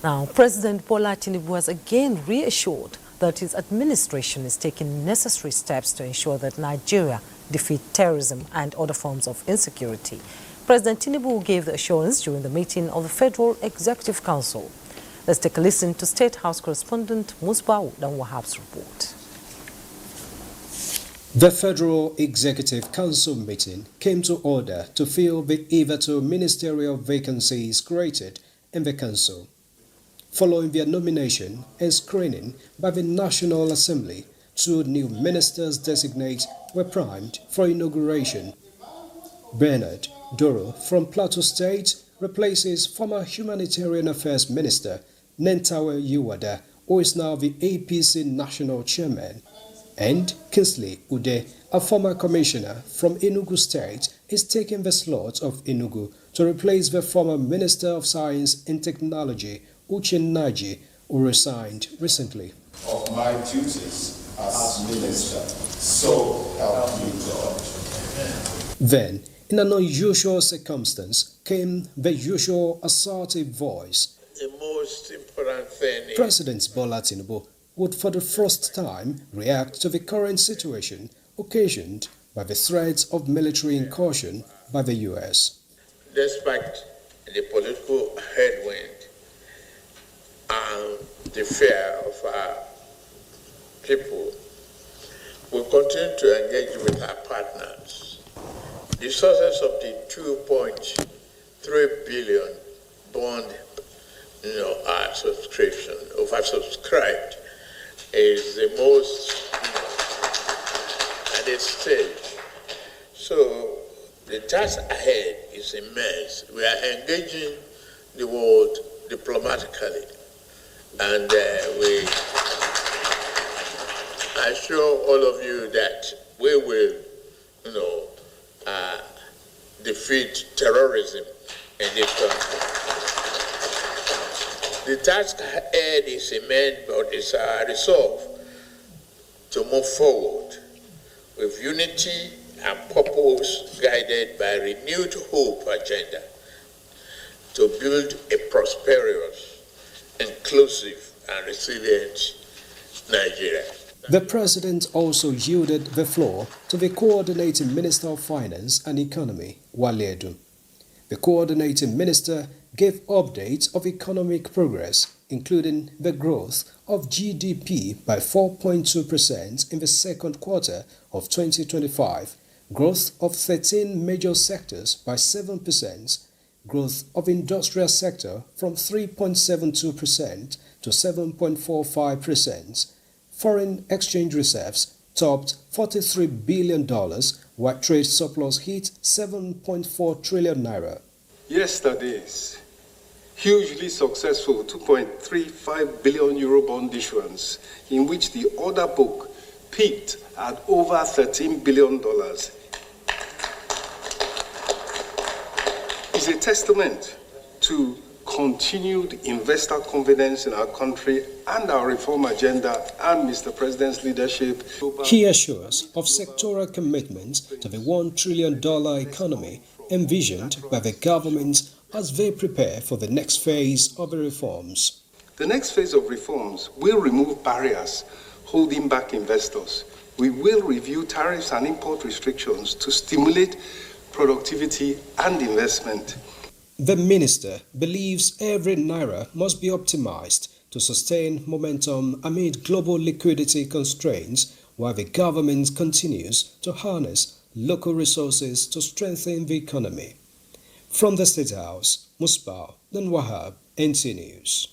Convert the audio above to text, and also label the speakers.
Speaker 1: Now, President Bola Tinubu has again reassured that his administration is taking necessary steps to ensure that Nigeria defeats terrorism and other forms of insecurity. President Tinubu gave the assurance during the meeting of the Federal Executive Council. Let's take a listen to State House correspondent Musbau Dan-Wahab's report.
Speaker 2: The Federal Executive Council meeting came to order to fill the hitherto ministerial vacancies created in the Council. Following their nomination and screening by the National Assembly, 2 new ministers designate were primed for inauguration. Bernard Doro from Plateau State replaces former Humanitarian Affairs Minister Nentawe Yiwada, who is now the APC National Chairman. And Kingsley Ude, a former commissioner from Enugu State, is taking the slot of Enugu to replace the former Minister of Science and Technology, Uche Naji, who resigned recently.
Speaker 3: Of my duties as minister, so help me God.
Speaker 2: Then, in an unusual circumstance, came the usual assertive voice.
Speaker 4: The most important thing is
Speaker 2: President Bola Tinubu would for the first time react to the current situation occasioned by the threat of military incursion by the U.S.
Speaker 4: Despite the political headwind and the fear of our people, we continue to engage with our partners. The sources of the 2.3 billion bond, our subscription, oversubscribed, is the most at this stage. So the task ahead is immense. We are engaging the world diplomatically, and we assure all of you that we will, defeat terrorism in this country. The task ahead is immense, but it's our resolve to move forward with unity and purpose, guided by renewed hope agenda to build a prosperous, inclusive, and resilient Nigeria.
Speaker 2: The President also yielded the floor to the Coordinating Minister of Finance and Economy, Wale Edun. The Coordinating Minister gave updates of economic progress, including the growth of GDP by 4.2% in the second quarter of 2025, growth of 13 major sectors by 7%, growth of industrial sector from 3.72% to 7.45%, foreign exchange reserves topped $43 billion, while trade surplus hit 7.4 trillion naira.
Speaker 5: Yesterday's hugely successful 2.35 billion euro bond issuance, in which the order book peaked at over $13 billion, is a testament to continued investor confidence in our country and our reform agenda and Mr. President's leadership.
Speaker 2: He assures of sectoral commitments to the $1 trillion economy envisioned by the government as they prepare for the next phase of the reforms.
Speaker 5: The next phase of reforms will remove barriers holding back investors. We will review tariffs and import restrictions to stimulate productivity and investment.
Speaker 2: The minister believes every naira must be optimized to sustain momentum amid global liquidity constraints, while the government continues to harness local resources to strengthen the economy. From the State House, Musbau Dan-Wahab, NT News.